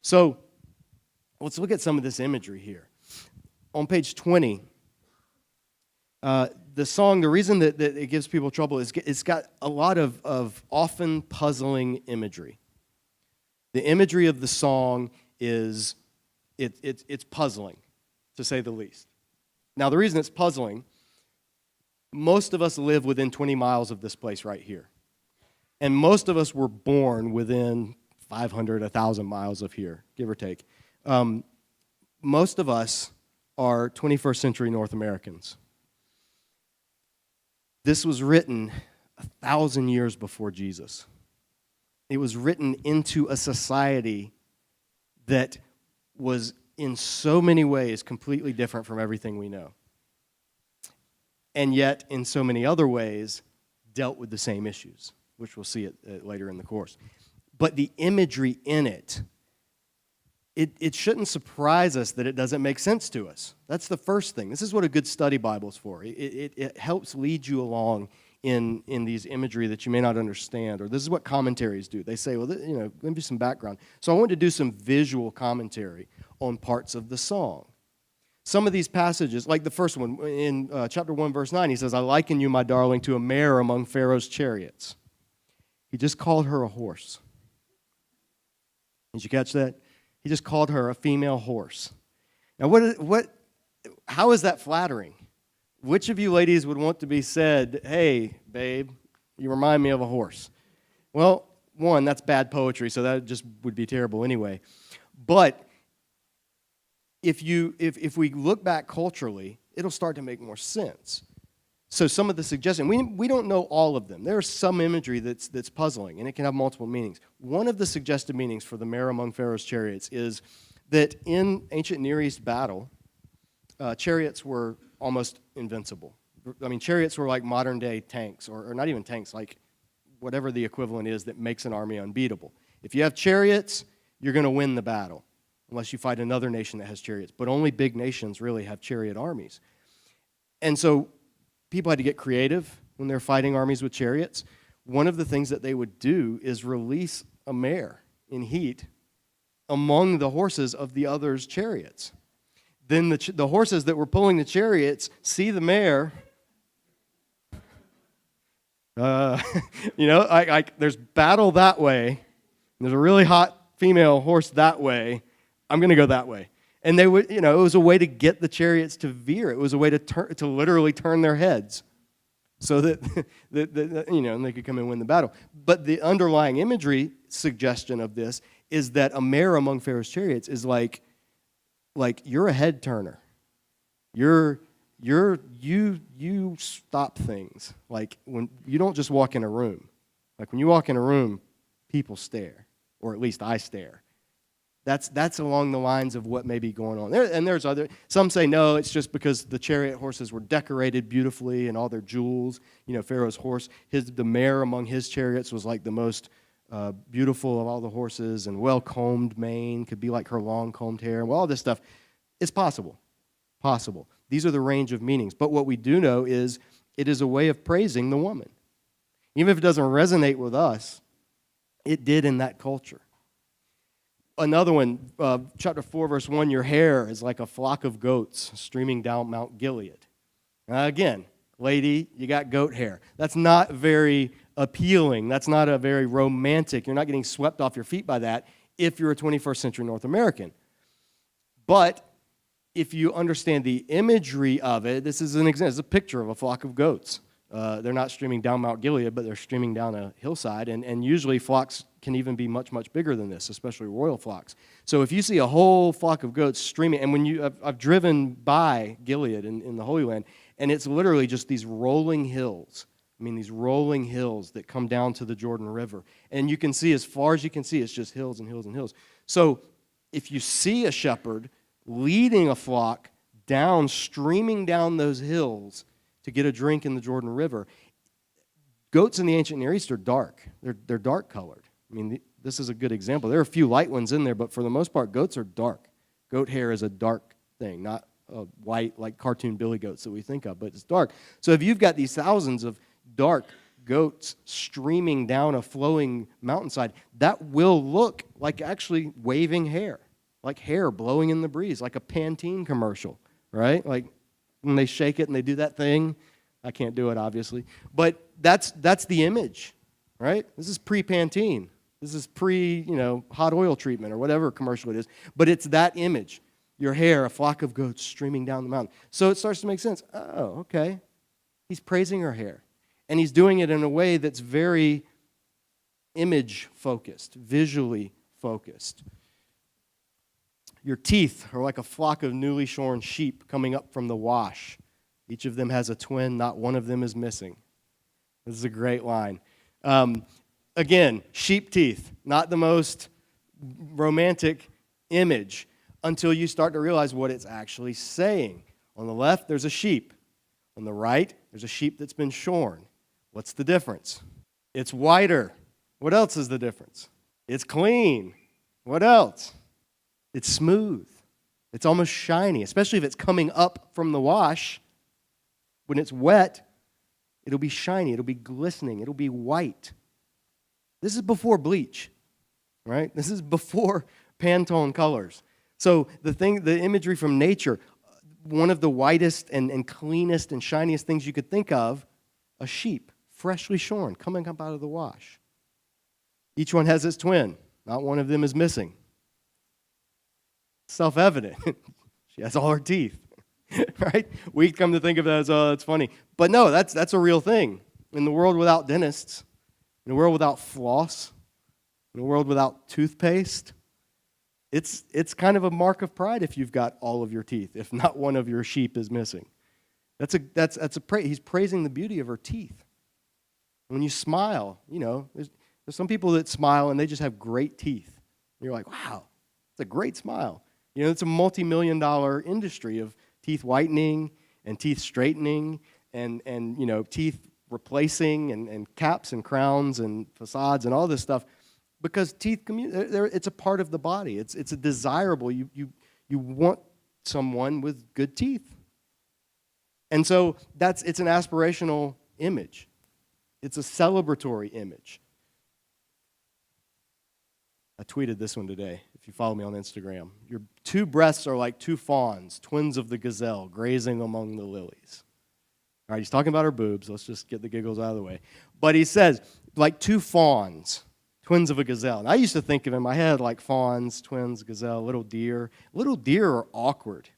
So let's look at some of this imagery here. On page 20, the song, the reason that it gives people trouble is it's got a lot of often puzzling imagery. The imagery of the song is it's puzzling, to say the least. Now, the reason it's puzzling, most of us live within 20 miles of this place right here. And most of us were born within 500, 1,000 miles of here, give or take. Most of us are 21st century North Americans. This was written 1,000 years before Jesus. It was written into a society that was in so many ways completely different from everything we know. And yet, in so many other ways, dealt with the same issues, which we'll see it later in the course. But the imagery in it shouldn't surprise us that it doesn't make sense to us. That's the first thing. This is what a good study Bible is for. It helps lead you along in these imagery that you may not understand, or this is what commentaries do. They say, well, let me do some background. So I wanted to do some visual commentary on parts of the song. Some of these passages, like the first one, in chapter 1, verse 9, he says, I liken you, my darling, to a mare among Pharaoh's chariots. He just called her a horse. Did you catch that? He just called her a female horse. Now, how is that flattering? Which of you ladies would want to be said, hey, babe, you remind me of a horse? Well, one, that's bad poetry, so that just would be terrible anyway. But if we look back culturally, it'll start to make more sense. So some of the suggestions, we don't know all of them. There's some imagery that's puzzling, and it can have multiple meanings. One of the suggested meanings for the mare among Pharaoh's chariots is that in ancient Near East battle, chariots were almost invincible. I mean, chariots were like modern-day tanks, or not even tanks, like whatever the equivalent is that makes an army unbeatable. If you have chariots, you're going to win the battle, unless you fight another nation that has chariots. But only big nations really have chariot armies. And so people had to get creative when they're fighting armies with chariots. One of the things that they would do is release a mare in heat among the horses of the others' chariots. Then the horses that were pulling the chariots see the mare. There's battle that way. There's a really hot female horse that way. I'm going to go that way. And they would, it was a way to get the chariots to veer. It was a way to literally turn their heads so that, and they could come and win the battle. But the underlying imagery suggestion of this is that a mare among Pharaoh's chariots is like you're a head turner. You stop things. Like when you don't just walk in a room. Like when you walk in a room, people stare, or at least I stare. That's along the lines of what may be going on there. And there's some say no, it's just because the chariot horses were decorated beautifully and all their jewels. Pharaoh's horse, the mare among his chariots was like the most beautiful of all the horses, and well-combed mane could be like her long-combed hair. Well, all this stuff is possible. These are the range of meanings. But what we do know is it is a way of praising the woman. Even if it doesn't resonate with us, it did in that culture. Another one, chapter 4, verse 1, your hair is like a flock of goats streaming down Mount Gilead. Again, lady, you got goat hair. That's not very appealing. That's not a very romantic. You're not getting swept off your feet by that if you're a 21st century North American. But if you understand the imagery of it, this is an example. It's a picture of a flock of goats. They're not streaming down Mount Gilead, but they're streaming down a hillside, and usually flocks can even be much, much bigger than this, especially royal flocks. So if you see a whole flock of goats streaming, and when I've driven by Gilead in the Holy Land, and it's literally just these rolling hills. I mean, these rolling hills that come down to the Jordan River. And you can see, as far as you can see, it's just hills and hills and hills. So if you see a shepherd leading a flock down, streaming down those hills to get a drink in the Jordan River, goats in the ancient Near East are dark. They're dark colored. I mean, this is a good example. There are a few light ones in there, but for the most part, goats are dark. Goat hair is a dark thing, not white like cartoon billy goats that we think of, but it's dark. So if you've got these thousands of dark goats streaming down a flowing mountainside, that will look like actually waving hair, like hair blowing in the breeze, like a Pantene commercial, right? Like when they shake it and they do that thing. I can't do it, obviously. But that's the image, right? This is pre-Pantene. This is hot oil treatment or whatever commercial it is. But it's that image. Your hair, a flock of goats streaming down the mountain. So it starts to make sense. Oh, okay. He's praising her hair. And he's doing it in a way that's very image-focused, visually focused. Your teeth are like a flock of newly shorn sheep coming up from the wash. Each of them has a twin. Not one of them is missing. This is a great line. Again, sheep teeth, not the most romantic image until you start to realize what it's actually saying. On the left, there's a sheep. On the right, there's a sheep that's been shorn. What's the difference? It's whiter. What else is the difference? It's clean. What else? It's smooth. It's almost shiny, especially if it's coming up from the wash. When it's wet, it'll be shiny. It'll be glistening. It'll be white. This is before bleach, right? This is before Pantone colors. So the imagery from nature, one of the whitest and cleanest and shiniest things you could think of, a sheep, freshly shorn, coming up out of the wash. Each one has its twin. Not one of them is missing. Self-evident. She has all her teeth, right? We come to think of that as, oh, that's funny. But no, that's a real thing. In the world without dentists, in a world without floss, in a world without toothpaste, it's kind of a mark of pride if you've got all of your teeth, if not one of your sheep is missing. He's praising the beauty of her teeth. When you smile, there's some people that smile and they just have great teeth. And you're like, wow, it's a great smile. It's a multi-million-dollar industry of teeth whitening and teeth straightening and teeth replacing and caps and crowns and facades and all this stuff, because teeth it's a part of the body. It's a desirable. You want someone with good teeth, and so it's an aspirational image. It's a celebratory image. I tweeted this one today. If you follow me on Instagram, your two breasts are like two fawns, twins of the gazelle, grazing among the lilies. All right, he's talking about her boobs. Let's just get the giggles out of the way. But he says, like two fawns, twins of a gazelle. And I used to think of in my head like fawns, twins, gazelle, little deer. Little deer are awkward.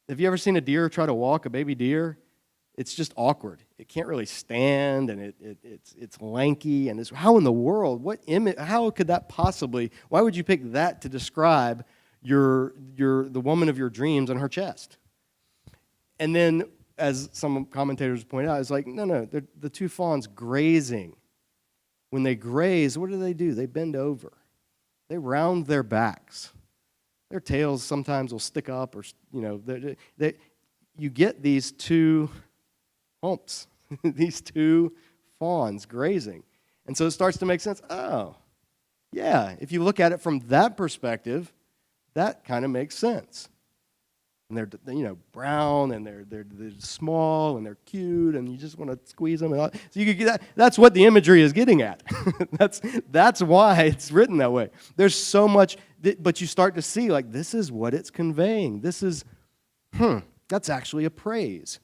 Have you ever seen a deer try to walk, a baby deer? It's just awkward. It can't really stand, and it's lanky. And how in the world? How could that possibly? Why would you pick that to describe the woman of your dreams on her chest? And then, as some commentators point out, it's like, no, they're the two fawns grazing. When they graze, what do? They bend over. They round their backs. Their tails sometimes will stick up, or you get these two humps, these two fawns grazing. And so it starts to make sense. Oh, yeah, if you look at it from that perspective, that kind of makes sense. And they're brown, and they're small, and they're cute, and you just want to squeeze them. So you could get that. That's what the imagery is getting at. That's why it's written that way. There's so much, but you start to see, like, this is what it's conveying. This is, that's actually a praise.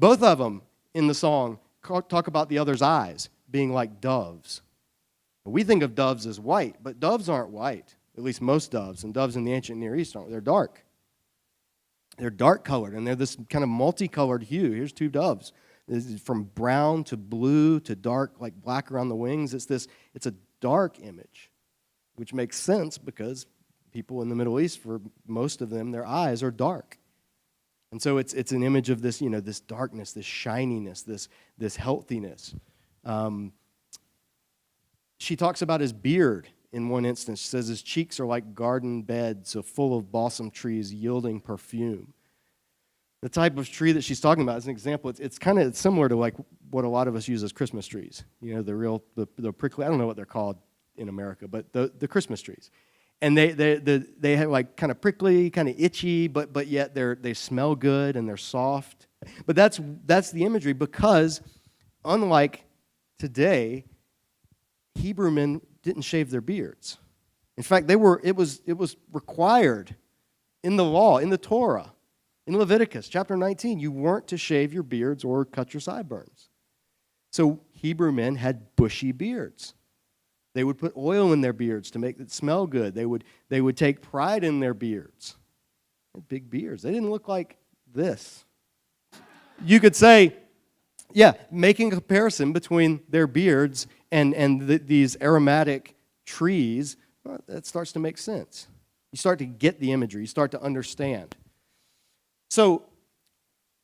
Both of them in the song talk about the other's eyes being like doves. We think of doves as white, but doves aren't white. At least most doves, and doves in the ancient Near East aren't. They're dark. They're dark colored, and they're this kind of multicolored hue. Here's two doves. This is from brown to blue to dark, like black around the wings. It's a dark image, which makes sense because people in the Middle East, for most of them, their eyes are dark. And so it's an image of this, this darkness, this shininess, this healthiness. She talks about his beard in one instance. She says his cheeks are like garden beds, so full of balsam trees yielding perfume. The type of tree that she's talking about, as an example, it's kind of similar to like what a lot of us use as Christmas trees. The prickly, I don't know what they're called in America, but the Christmas trees. And they have like kind of prickly, kind of itchy, but yet they smell good and they're soft. But that's the imagery, because unlike today, Hebrew men didn't shave their beards. In fact, it was required in the law, in the Torah, in Leviticus chapter 19. You weren't to shave your beards or cut your sideburns. So Hebrew men had bushy beards. They would put oil in their beards to make it smell good. They would take pride in their beards. They had big beards. They didn't look like this. You could say, yeah, making a comparison between their beards and these aromatic trees, well, that starts to make sense. You start to get the imagery. You start to understand. So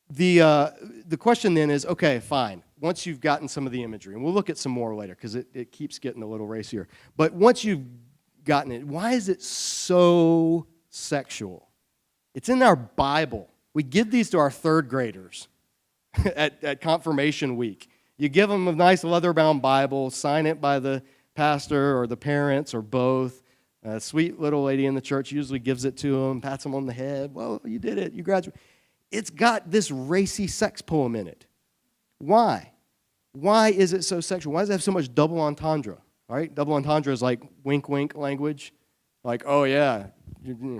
the question then is, okay, fine. Once you've gotten some of the imagery, and we'll look at some more later because it keeps getting a little racier. But once you've gotten it, why is it so sexual? It's in our Bible. We give these to our third graders at confirmation week. You give them a nice leather-bound Bible, sign it by the pastor or the parents or both. A sweet little lady in the church usually gives it to them, pats them on the head. Well, you did it. You graduated. It's got this racy sex poem in it. Why? Why is it so sexual? Why does it have so much double entendre? All right? Double entendre is like wink, wink language. Like, oh, yeah,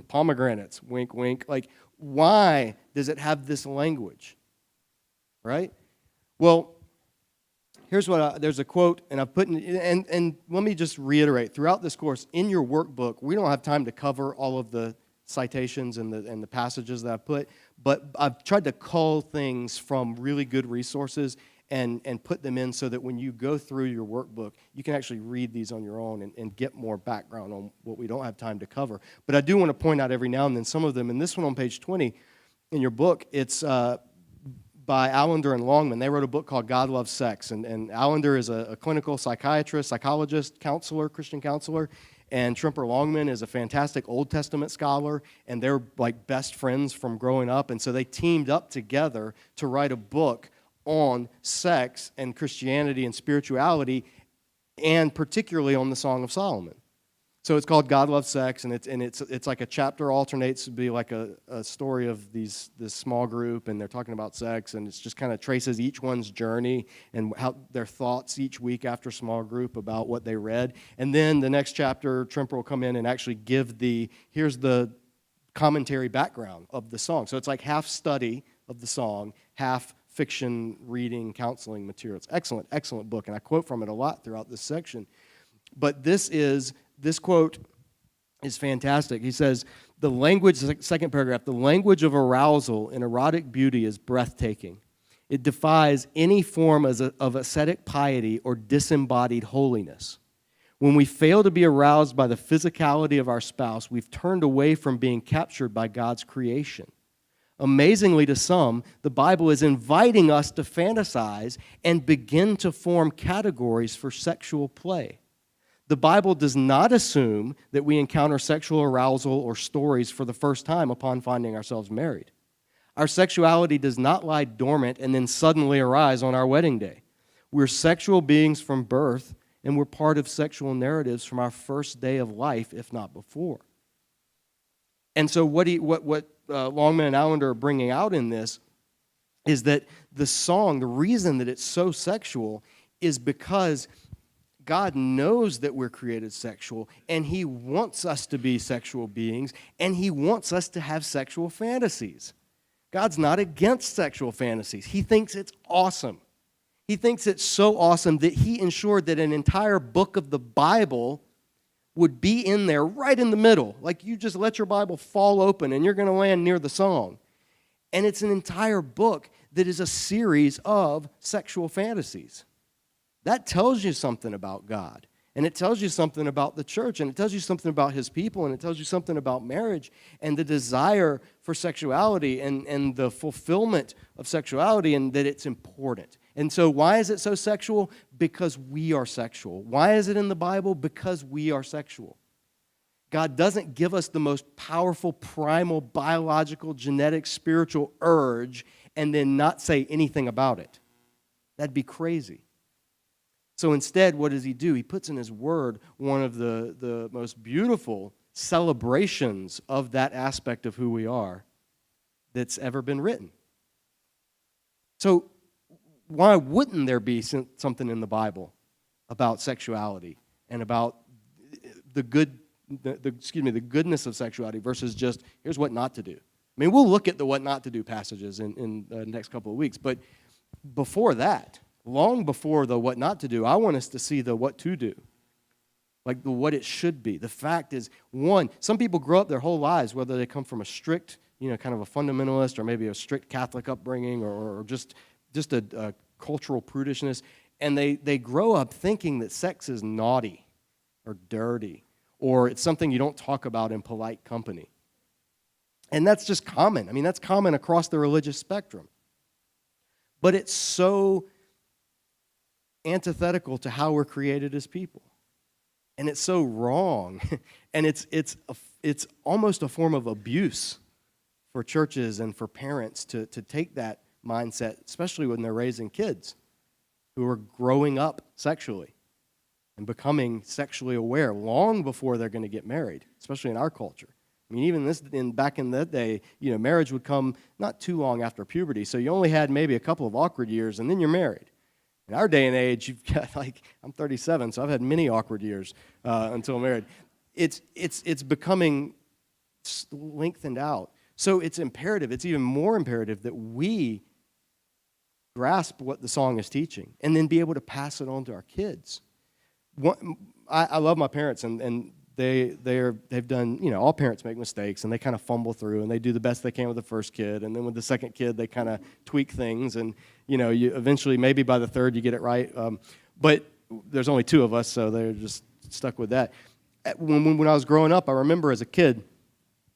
pomegranates, wink, wink. Like, why does it have this language? Right? Well, here's what there's a quote, and I've put in, and let me just reiterate. Throughout this course, in your workbook, we don't have time to cover all of the citations and the passages that I've put, but I've tried to cull things from really good resources and put them in so that when you go through your workbook, you can actually read these on your own and get more background on what we don't have time to cover. But I do want to point out every now and then some of them, and this one on page 20 in your book, it's by Allender and Longman. They wrote a book called God Loves Sex, and Allender is a clinical psychiatrist, psychologist, counselor, Christian counselor, and Tremper Longman is a fantastic Old Testament scholar, and they're like best friends from growing up, and so they teamed up together to write a book on sex and Christianity and spirituality, and particularly on the Song of Solomon. So it's called God Loves Sex, and it's like a chapter alternates to be like a story of this small group, and they're talking about sex, and it's just kind of traces each one's journey and how their thoughts each week after small group about what they read. And then the next chapter, Tremper will come in and actually give here's the commentary background of the song. So it's like half study of the song, half fiction, reading, counseling materials. Excellent, excellent book, and I quote from it a lot throughout this section. But this quote is fantastic. He says, the language, second paragraph, the language of arousal in erotic beauty is breathtaking. It defies any form of ascetic piety or disembodied holiness. When we fail to be aroused by the physicality of our spouse, we've turned away from being captured by God's creation. Amazingly to some, the Bible is inviting us to fantasize and begin to form categories for sexual play. The Bible does not assume that we encounter sexual arousal or stories for the first time upon finding ourselves married. Our sexuality does not lie dormant and then suddenly arise on our wedding day. We're sexual beings from birth, and we're part of sexual narratives from our first day of life, if not before. And so what Longman and Allender are bringing out in this is that the song, the reason that it's so sexual is because God knows that we're created sexual, and He wants us to be sexual beings, and He wants us to have sexual fantasies. God's not against sexual fantasies. He thinks it's awesome. He thinks it's so awesome that He ensured that an entire book of the Bible would be in there right in the middle. Like you just let your Bible fall open and you're going to land near the song. And it's an entire book that is a series of sexual fantasies. That tells you something about God. And it tells you something about the church. And it tells you something about His people. And it tells you something about marriage and the desire for sexuality and the fulfillment of sexuality, and that it's important. And so why is it so sexual? Because we are sexual. Why is it in the Bible? Because we are sexual. God doesn't give us the most powerful, primal, biological, genetic, spiritual urge and then not say anything about it. That'd be crazy. So instead, what does He do? He puts in His Word one of the most beautiful celebrations of that aspect of who we are that's ever been written. So why wouldn't there be something in the Bible about sexuality and about the goodness of sexuality versus just here's what not to do? I mean, we'll look at the what not to do passages in the next couple of weeks, but before that, long before the what not to do, I want us to see the what to do, like the what it should be. The fact is, one, some people grow up their whole lives, whether they come from a strict, kind of a fundamentalist or maybe a strict Catholic upbringing or just a cultural prudishness, and they grow up thinking that sex is naughty or dirty or it's something you don't talk about in polite company. And that's just common. I mean, that's common across the religious spectrum. But it's so antithetical to how we're created as people. And it's so wrong. And it's almost a form of abuse for churches and for parents to take that mindset, especially when they're raising kids who are growing up sexually and becoming sexually aware long before they're going to get married, especially in our culture. I mean, even back in that day, marriage would come not too long after puberty, so you only had maybe a couple of awkward years, and then you're married. In our day and age, you've got I'm 37, so I've had many awkward years until married. It's becoming lengthened out. So it's imperative, it's even more imperative that we grasp what the song is teaching and then be able to pass it on to our kids. I love my parents, and they've done, all parents make mistakes, and they kind of fumble through, and they do the best they can with the first kid, and then with the second kid, they kind of tweak things, and, you eventually, maybe by the third, you get it right. But there's only two of us, so they're just stuck with that. When I was growing up, I remember as a kid,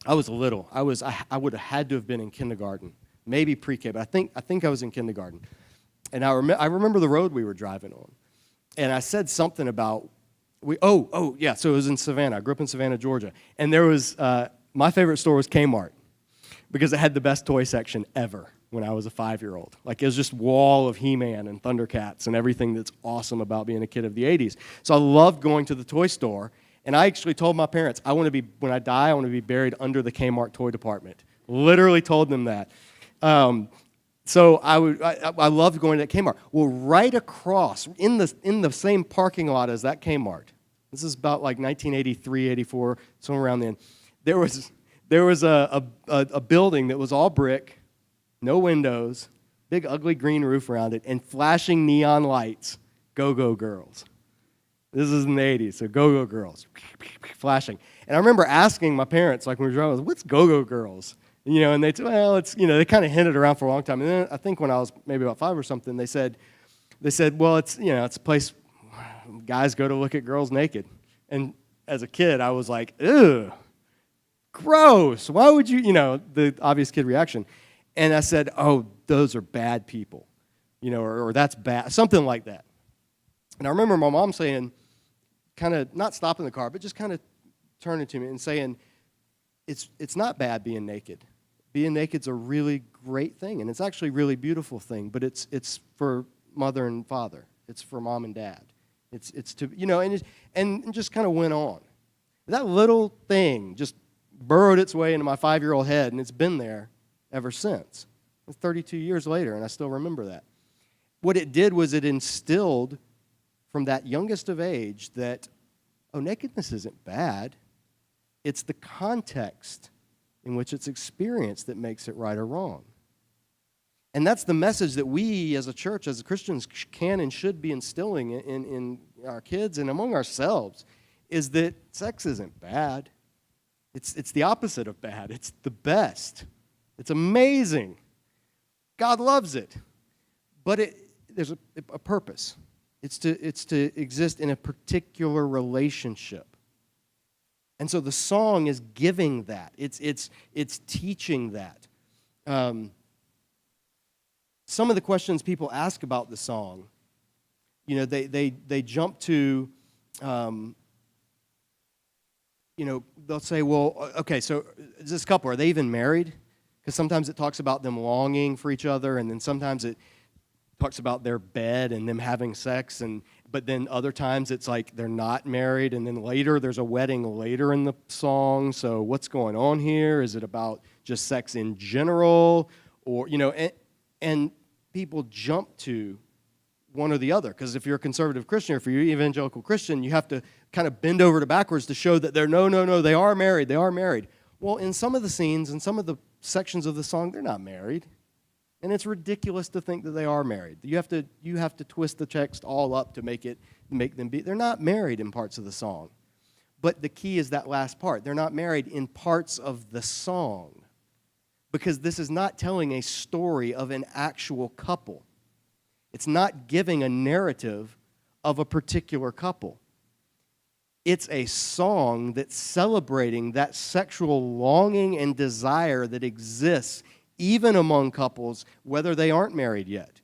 I was little. I would have had to have been in kindergarten, maybe pre-K, but I think I was in kindergarten. And I remember the road we were driving on, and I said something about so it was in Savannah. I grew up in Savannah, Georgia. And there was, my favorite store was Kmart because it had the best toy section ever when I was a 5-year-old. Like, it was just wall of He-Man and Thundercats and everything that's awesome about being a kid of the 80s. So I loved going to the toy store, and I actually told my parents, when I die, I want to be buried under the Kmart toy department. Literally told them that. So I loved going to that Kmart. Well, right across, in the same parking lot as that Kmart, this is about like 1983, 84, somewhere around then, there was a building that was all brick, no windows, big ugly green roof around it, and flashing neon lights, Go-Go Girls. This is in the 80s, so Go-Go Girls, flashing. And I remember asking my parents, like when we were driving, what's Go-Go Girls? And they said, well, it's, they kind of hinted around for a long time. And then I think when I was maybe about 5 or something, they said, well, it's, it's a place guys go to look at girls naked. And as a kid, I was like, ugh, gross. Why would you, the obvious kid reaction. And I said, oh, those are bad people, or that's bad, something like that. And I remember my mom saying, kind of not stopping the car, but just kind of turning to me and saying, it's not bad being naked. Being naked's a really great thing, and it's actually a really beautiful thing, but it's for mother and father. It's for mom and dad. It's to, and just kind of went on. That little thing just burrowed its way into my 5-year-old head, and it's been there ever since. It's 32 years later, and I still remember that. What it did was it instilled from that youngest of age that, nakedness isn't bad. It's the context in which it's experienced that makes it right or wrong. And that's the message that we as a church, as Christians, can and should be instilling in our kids and among ourselves, is that sex isn't bad. It's the opposite of bad. It's the best. It's amazing. God loves it. But there's a purpose. It's to exist in a particular relationship. And so the song is giving that. It's teaching that. Some of the questions people ask about the song, they jump to, they'll say, well, okay, so this couple, are they even married? Because sometimes it talks about them longing for each other, and then sometimes it talks about their bed and them having sex, but then other times it's like they're not married, and then later there's a wedding later in the song. So what's going on here? Is it about just sex in general? Or, and people jump to one or the other. Because if you're a conservative Christian or if you're an evangelical Christian, you have to kind of bend over to backwards to show that they're, no, they are married, they are married. Well, in some of the scenes, in some of the sections of the song, they're not married. And it's ridiculous to think that they are married. You have to twist the text all up to make them be. They're not married in parts of the song. But the key is that last part. They're not married in parts of the song. Because this is not telling a story of an actual couple. It's not giving a narrative of a particular couple. It's a song that's celebrating that sexual longing and desire that exists even among couples, whether they aren't married yet.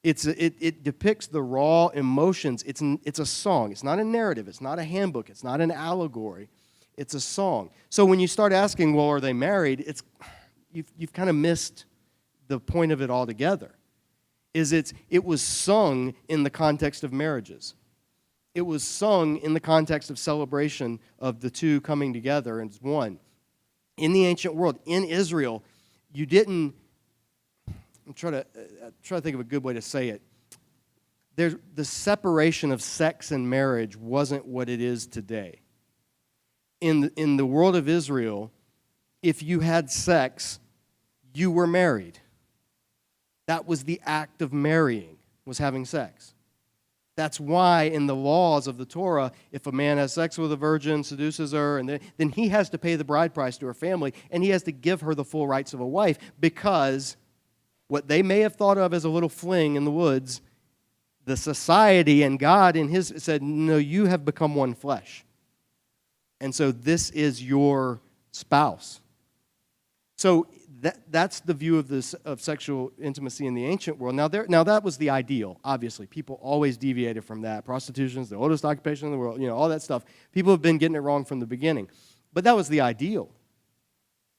It depicts the raw emotions. It's a song. It's not a narrative. It's not a handbook. It's not an allegory. It's a song. So when you start asking, well, are they married? You've kind of missed the point of it altogether. It was sung in the context of marriages. It was sung in the context of celebration of the two coming together as one. In the ancient world, in Israel, you didn't. I'm trying to think of a good way to say it. The separation of sex and marriage wasn't what it is today. In the world of Israel, if you had sex, you were married. That was the act of marrying, was having sex. That's why in the laws of the Torah, if a man has sex with a virgin, seduces her, and then he has to pay the bride price to her family, and he has to give her the full rights of a wife, because what they may have thought of as a little fling in the woods, the society and God in His said, no, you have become one flesh. And so this is your spouse. So that's the view of sexual intimacy in the ancient world. Now that was the ideal, obviously. People always deviated from that. Prostitution is the oldest occupation in the world, all that stuff. People have been getting it wrong from the beginning. But that was the ideal,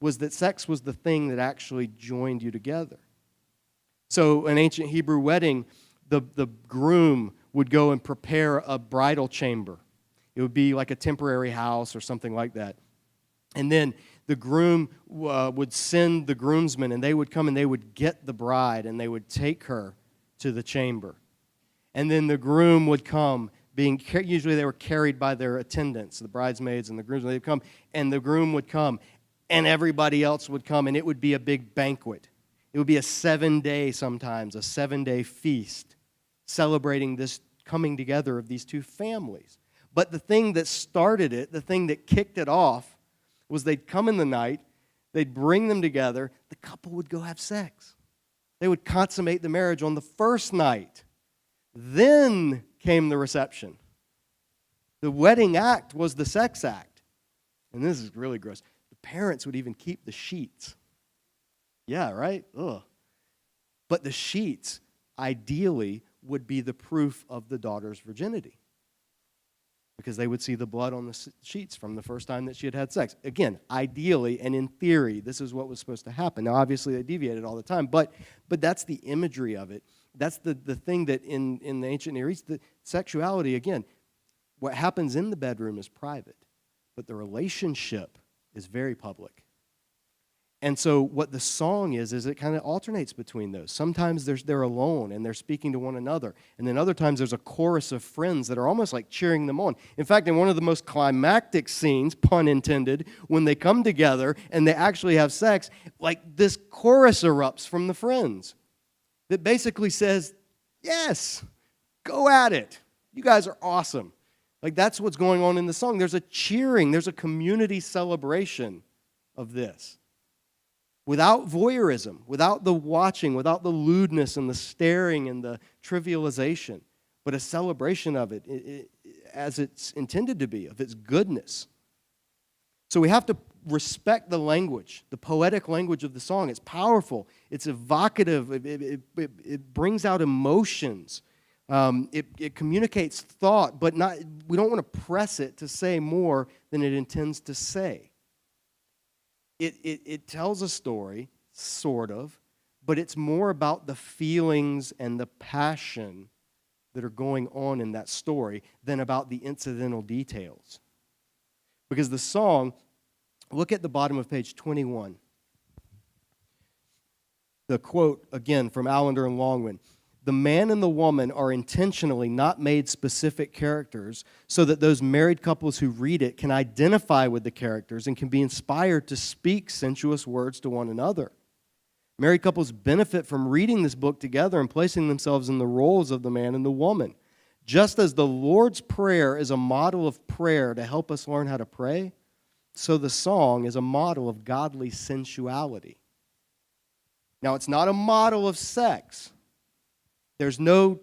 was that sex was the thing that actually joined you together. So an ancient Hebrew wedding, the groom would go and prepare a bridal chamber. It would be like a temporary house or something like that. And then the groom would send the groomsmen, and they would come and they would get the bride, and they would take her to the chamber. And then the groom would come, usually they were carried by their attendants, the bridesmaids and the groomsmen. They'd come, and the groom would come, and everybody else would come, and it would be a big banquet. It would be a 7-day sometimes, a 7-day feast, celebrating this coming together of these two families. But the thing that started it, the thing that kicked it off, was they'd come in the night, they'd bring them together, the couple would go have sex. They would consummate the marriage on the first night. Then came the reception. The wedding act was the sex act. And this is really gross. The parents would even keep the sheets. Yeah, right? Ugh. But the sheets, ideally, would be the proof of the daughter's virginity, because they would see the blood on the sheets from the first time that she had sex. Again, ideally and in theory, this is what was supposed to happen. Now, obviously, they deviated all the time, but that's the imagery of it. That's the thing that in the ancient Near East, the sexuality, again, what happens in the bedroom is private, but the relationship is very public. And so what the song is it kind of alternates between those. Sometimes they're alone and they're speaking to one another. And then other times there's a chorus of friends that are almost like cheering them on. In fact, in one of the most climactic scenes, pun intended, when they come together and they actually have sex, like this chorus erupts from the friends that basically says, yes, go at it. You guys are awesome. Like that's what's going on in the song. There's a cheering, there's a community celebration of this. Without voyeurism, without the watching, without the lewdness and the staring and the trivialization, but a celebration of it as it's intended to be, of its goodness. So we have to respect the language, the poetic language of the song. It's powerful. It's evocative. It brings out emotions. It communicates thought, but we don't want to press it to say more than it intends to say. It tells a story, sort of, but it's more about the feelings and the passion that are going on in that story than about the incidental details. Because the song, look at the bottom of page 21. The quote, again, from Allender and Longman. the man and the woman are intentionally not made specific characters so that those married couples who read it can identify with the characters and can be inspired to speak sensuous words to one another. Married couples benefit from reading this book together and placing themselves in the roles of the man and the woman. Just as the Lord's Prayer is a model of prayer to help us learn how to pray, so the song is a model of godly sensuality. Now, it's not a model of sex. There's no,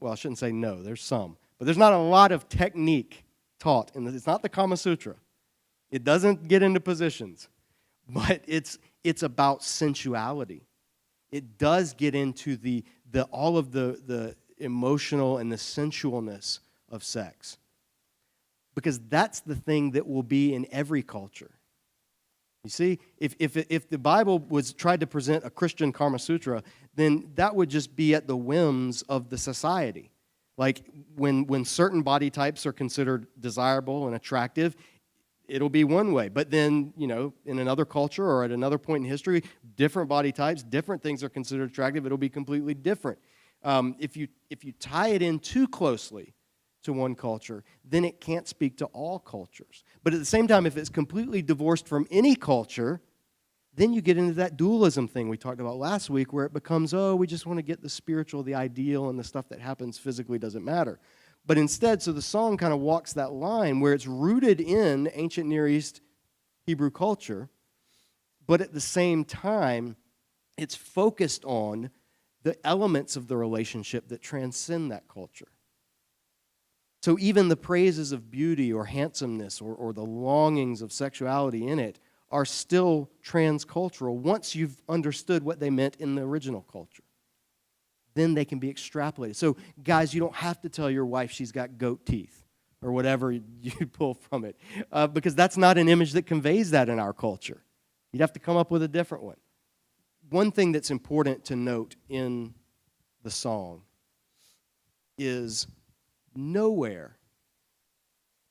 well, I shouldn't say no, there's some, but there's not a lot of technique taught. It's not the Kama Sutra. It doesn't get into positions, but it's about sensuality. It does get into all of the emotional and the sensualness of sex, because that's the thing that will be in every culture. You see, if the Bible was tried to present a Christian Kama Sutra, then that would just be at the whims of the society. Like when certain body types are considered desirable and attractive, it'll be one way. But then, in another culture or at another point in history, different body types, different things are considered attractive, it'll be completely different. If you tie it in too closely to one culture, then it can't speak to all cultures. But at the same time, if it's completely divorced from any culture, then you get into that dualism thing we talked about last week, where it becomes, we just want to get the spiritual, the ideal, and the stuff that happens physically doesn't matter. But instead, so the song kind of walks that line where it's rooted in ancient Near East Hebrew culture, but at the same time, it's focused on the elements of the relationship that transcend that culture. So even the praises of beauty or handsomeness or the longings of sexuality in it are still transcultural once you've understood what they meant in the original culture. Then they can be extrapolated. So guys, you don't have to tell your wife she's got goat teeth or whatever you pull from it, because that's not an image that conveys that in our culture. You'd have to come up with a different one. One thing that's important to note in the song is nowhere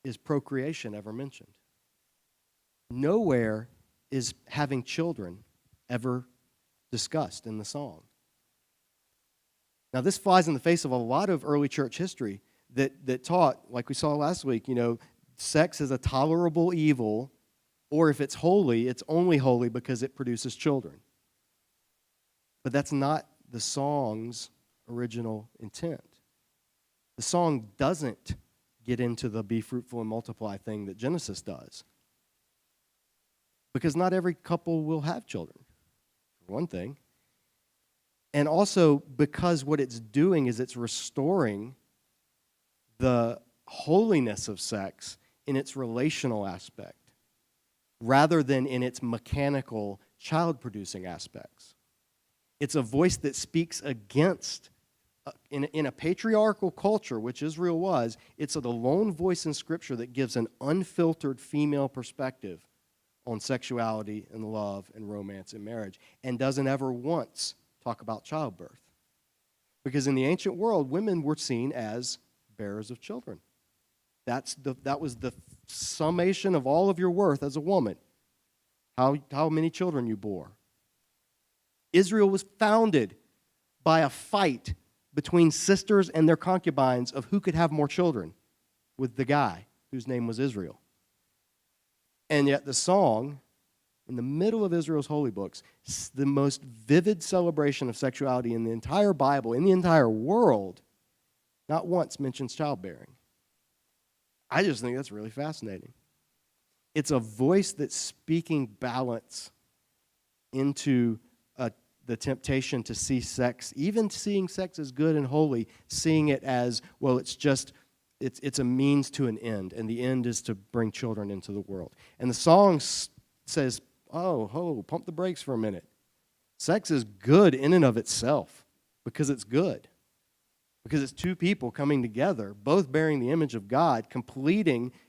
is procreation ever mentioned. Nowhere is having children ever discussed in the song. Now, this flies in the face of a lot of early church history that taught, like we saw last week, sex is a tolerable evil, or if it's holy, it's only holy because it produces children. But that's not the song's original intent. The song doesn't get into the be fruitful and multiply thing that Genesis does. Because not every couple will have children, for one thing. And also because what it's doing is it's restoring the holiness of sex in its relational aspect, rather than in its mechanical child-producing aspects. It's a voice that speaks against, in a patriarchal culture, which Israel was, it's the lone voice in Scripture that gives an unfiltered female perspective on sexuality and love and romance and marriage, and doesn't ever once talk about childbirth. Because in the ancient world, women were seen as bearers of children. That was the summation of all of your worth as a woman, how many children you bore. Israel was founded by a fight between sisters and their concubines of who could have more children with the guy whose name was Israel. And yet the song, in the middle of Israel's holy books, the most vivid celebration of sexuality in the entire Bible, in the entire world, not once mentions childbearing. I just think that's really fascinating. It's a voice that's speaking balance into the temptation to see sex, even seeing sex as good and holy, seeing it as, well, it's a means to an end, and the end is to bring children into the world. And the song says, pump the brakes for a minute. Sex is good in and of itself because it's good. Because it's two people coming together, both bearing the image of God,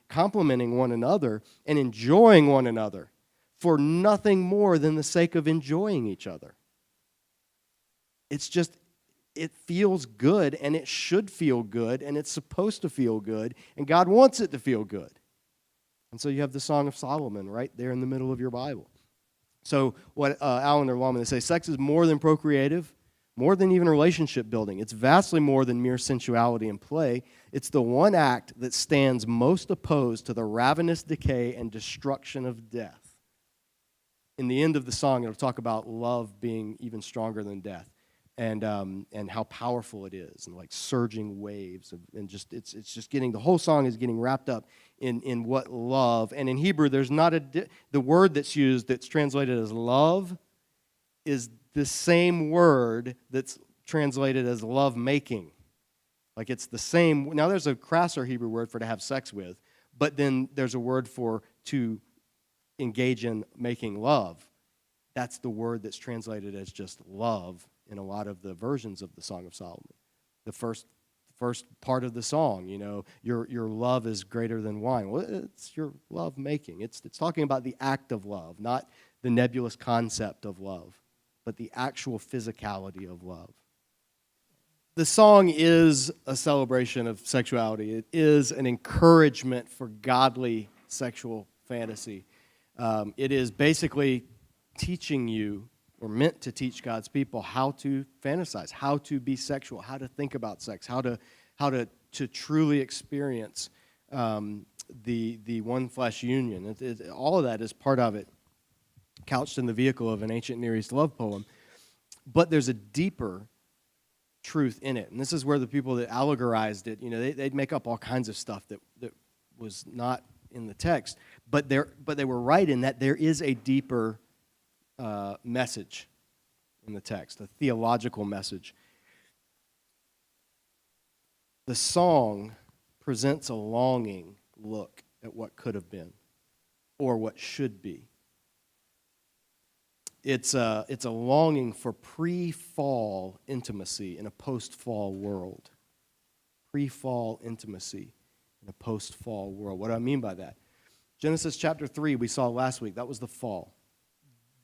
complementing one another, and enjoying one another for nothing more than the sake of enjoying each other. It feels good, and it should feel good, and it's supposed to feel good, and God wants it to feel good. And so you have the Song of Solomon right there in the middle of your Bible. So what Allen or Lawman, they say, sex is more than procreative, more than even relationship building. It's vastly more than mere sensuality and play. It's the one act that stands most opposed to the ravenous decay and destruction of death. In the end of the song, it'll talk about love being even stronger than death, and how powerful it is, and like surging waves, and just it's just getting, the whole song is getting wrapped up in what love. And in Hebrew, there's not the word that's used that's translated as love is the same word that's translated as love making. Like it's the same. Now there's a crasser Hebrew word for to have sex with, but then there's a word for to engage in making love. That's the word that's translated as just love in a lot of the versions of the Song of Solomon. The first part of the song, your love is greater than wine. Well, it's your love making. It's talking about the act of love, not the nebulous concept of love, but the actual physicality of love. The song is a celebration of sexuality. It is an encouragement for godly sexual fantasy. It is basically teaching you, or meant to teach God's people, how to fantasize, how to be sexual, how to think about sex, how to truly experience the one flesh union. All of that is part of it, couched in the vehicle of an ancient Near East love poem. But there's a deeper truth in it, and this is where the people that allegorized it, they'd make up all kinds of stuff that was not in the text, but they were right in that there is a deeper message in the text, a theological message. The song presents a longing look at what could have been or what should be. It's a longing for pre-fall intimacy in a post-fall world. Pre-fall intimacy in a post-fall world. What do I mean by that? Genesis chapter 3 we saw last week. That was the fall.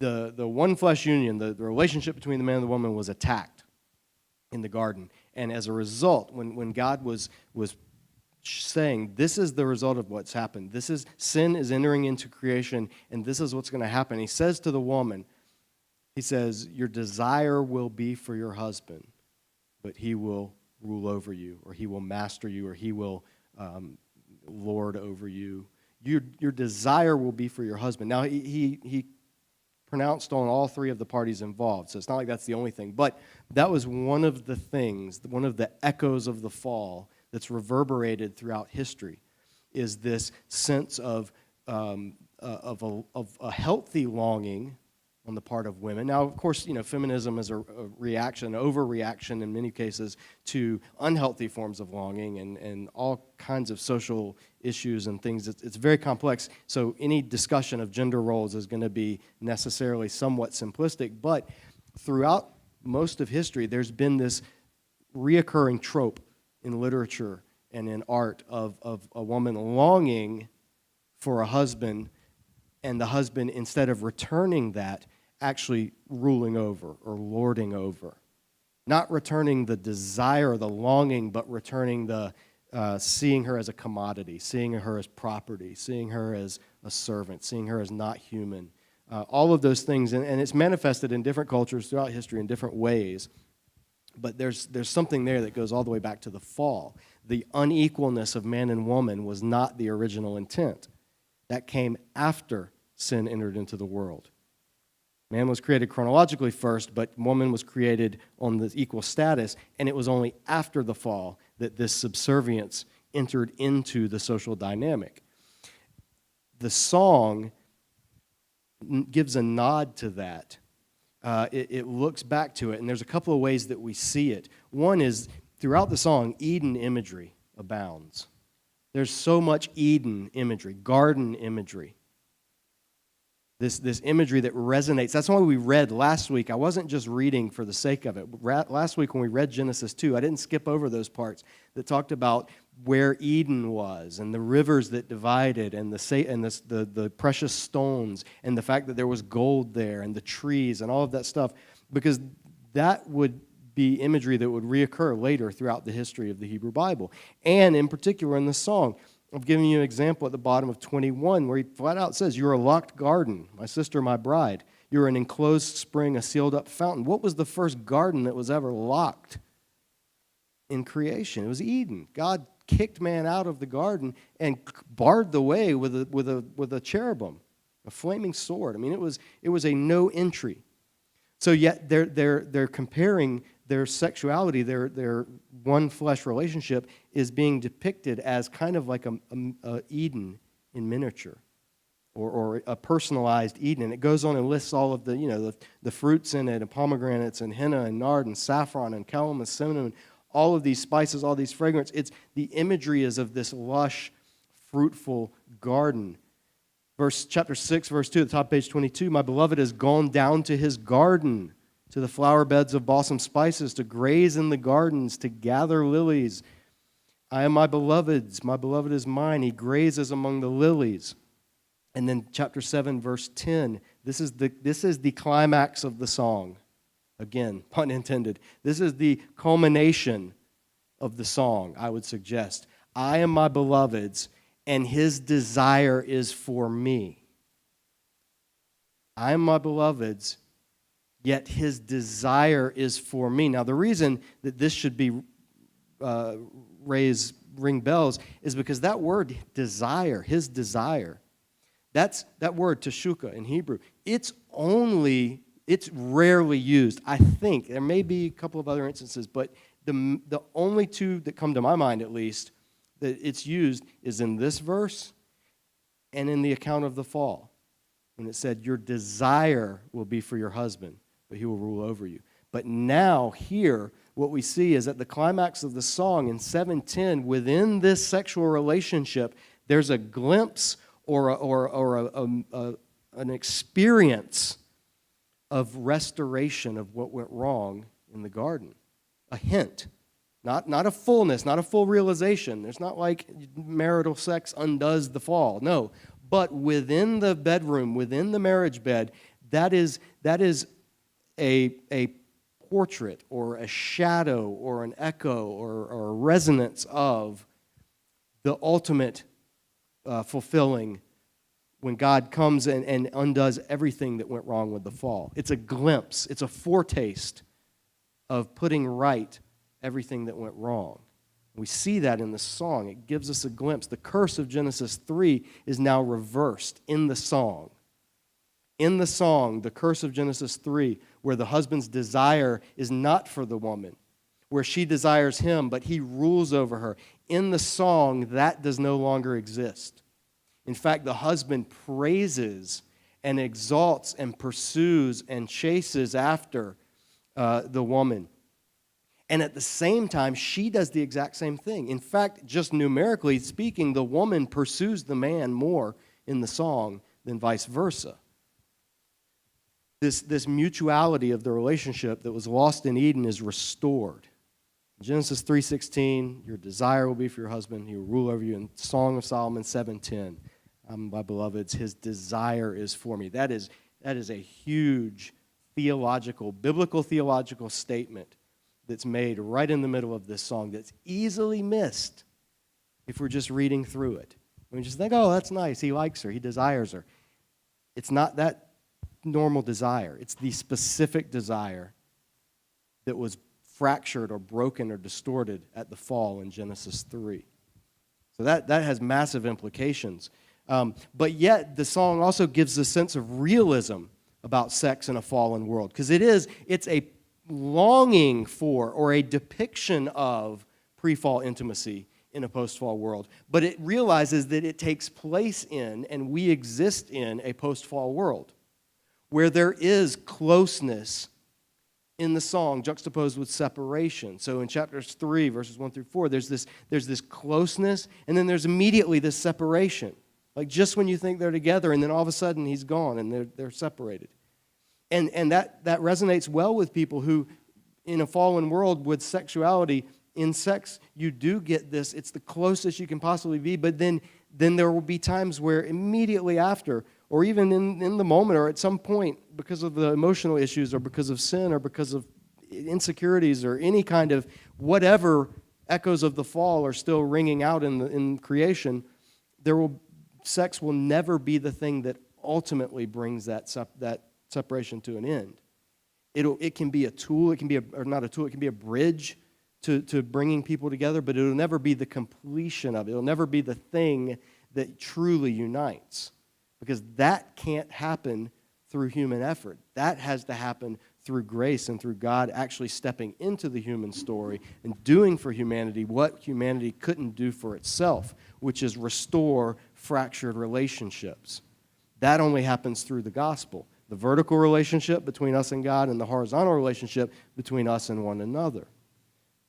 The one flesh union, the relationship between the man and the woman was attacked in the garden. And as a result, when God was saying, this is the result of what's happened. Sin is entering into creation, and this is what's going to happen. He says to the woman, he says, your desire will be for your husband, but he will rule over you, or he will master you, or he will lord over you. Your desire will be for your husband. Now, he pronounced on all three of the parties involved, so it's not like that's the only thing. But that was one of the things, one of the echoes of the fall that's reverberated throughout history, is this sense of a healthy longing on the part of women. Now, of course, feminism is a reaction, an overreaction in many cases to unhealthy forms of longing and all kinds of social issues and things. It's very complex, so any discussion of gender roles is going to be necessarily somewhat simplistic, but throughout most of history, there's been this reoccurring trope in literature and in art of a woman longing for a husband, and the husband, instead of returning that, actually ruling over or lording over. Not returning the desire or the longing, but returning the seeing her as a commodity, seeing her as property, seeing her as a servant, seeing her as not human. All of those things, and it's manifested in different cultures throughout history in different ways. But there's something there that goes all the way back to the fall. The unequalness of man and woman was not the original intent. That came after sin entered into the world. Man was created chronologically first, but woman was created on the equal status, and it was only after the fall that this subservience entered into the social dynamic. The song gives a nod to that. It looks back to it, and there's a couple of ways that we see it. One is, throughout the song, Eden imagery abounds. There's so much Eden imagery, garden imagery. This imagery that resonates. That's why we read last week. I wasn't just reading for the sake of it. Last week when we read Genesis 2, I didn't skip over those parts that talked about where Eden was and the rivers that divided and the precious stones and the fact that there was gold there and the trees and all of that stuff, because that would be imagery that would reoccur later throughout the history of the Hebrew Bible. And in particular in the song, I've given you an example at the bottom of 21 where he flat out says, you're a locked garden, my sister, my bride. You're an enclosed spring, a sealed up fountain. What was the first garden that was ever locked in creation? It was Eden. God kicked man out of the garden and barred the way with a cherubim, a flaming sword. I mean, it was a no entry. So yet they're comparing their sexuality, their one flesh relationship is being depicted as kind of like a Eden in miniature, or a personalized Eden. And it goes on and lists all of the fruits in it, and pomegranates and henna and nard and saffron and calamus, cinnamon, all of these spices, all these fragrance. The imagery is of this lush, fruitful garden. Chapter 6, verse 2, at the top of page 22, my beloved has gone down to his garden, to the flower beds of balsam spices, to graze in the gardens, to gather lilies. I am my beloved is mine. He grazes among the lilies. And then chapter 7, verse 10, this is the climax of the song. Again, pun intended. This is the culmination of the song, I would suggest. I am my beloved's, and his desire is for me. I am my beloved's, yet his desire is for me. Now, the reason that this should be ring bells is because that word desire, his desire, that word teshuka in Hebrew, it's rarely used. I think there may be a couple of other instances, but the only two that come to my mind, at least, that it's used is in this verse and in the account of the fall, when it said, your desire will be for your husband, but he will rule over you. But now here, what we see is at the climax of the song in 7:10, within this sexual relationship, there's a glimpse or an experience of restoration of what went wrong in the garden. A hint. Not a fullness, not a full realization. There's not like marital sex undoes the fall. No. But within the bedroom, within the marriage bed, that is a portrait or a shadow or an echo or a resonance of the ultimate fulfilling when God comes and undoes everything that went wrong with the fall. It's a glimpse. It's a foretaste of putting right everything that went wrong. We see that in the song. It gives us a glimpse. The curse of Genesis 3 is now reversed in the song. In the song, the curse of Genesis 3, where the husband's desire is not for the woman, where she desires him, but he rules over her. In the song, that does no longer exist. In fact, the husband praises and exalts and pursues and chases after the woman. And at the same time, she does the exact same thing. In fact, just numerically speaking, the woman pursues the man more in the song than vice versa. This mutuality of the relationship that was lost in Eden is restored. In Genesis 3:16, your desire will be for your husband. He will rule over you. In Song of Solomon 7:10, my beloved's, his desire is for me. That is a huge biblical theological statement that's made right in the middle of this song that's easily missed if we're just reading through it. We just think, oh, that's nice. He likes her. He desires her. It's not that normal desire. It's the specific desire that was fractured or broken or distorted at the fall in Genesis 3. So that has massive implications. But yet the song also gives a sense of realism about sex in a fallen world, because it's a longing for or a depiction of pre-fall intimacy in a post-fall world. But it realizes that it takes place in, and we exist in, a post-fall world where there is closeness in the song juxtaposed with separation. So in chapters 3, verses 1 through 4, there's this closeness, and then there's immediately this separation. Like just when you think they're together, and then all of a sudden he's gone and they're separated. And that resonates well with people who, in a fallen world with sexuality, in sex, you do get this, it's the closest you can possibly be, but then there will be times where immediately after, or even in the moment, or at some point, because of the emotional issues, or because of sin, or because of insecurities, or any kind of whatever echoes of the fall are still ringing out in creation, sex will never be the thing that ultimately brings that separation to an end. It can be a tool, it can be or not a tool, it can be a bridge to bringing people together, but it'll never be the completion of it. It'll never be the thing that truly unites, because that can't happen through human effort. That has to happen through grace and through God actually stepping into the human story and doing for humanity what humanity couldn't do for itself, which is restore fractured relationships. That only happens through the gospel. The vertical relationship between us and God, and the horizontal relationship between us and one another.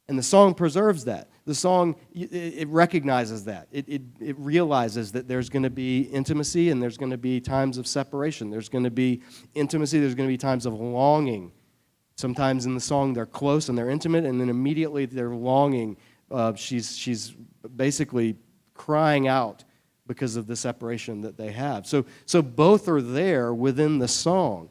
And the song preserves that. The song, it recognizes that. It realizes that there's going to be intimacy and there's going to be times of separation. There's going to be intimacy, there's going to be times of longing. Sometimes in the song they're close and they're intimate, and then immediately they're longing. She's basically crying out because of the separation that they have. So both are there within the song.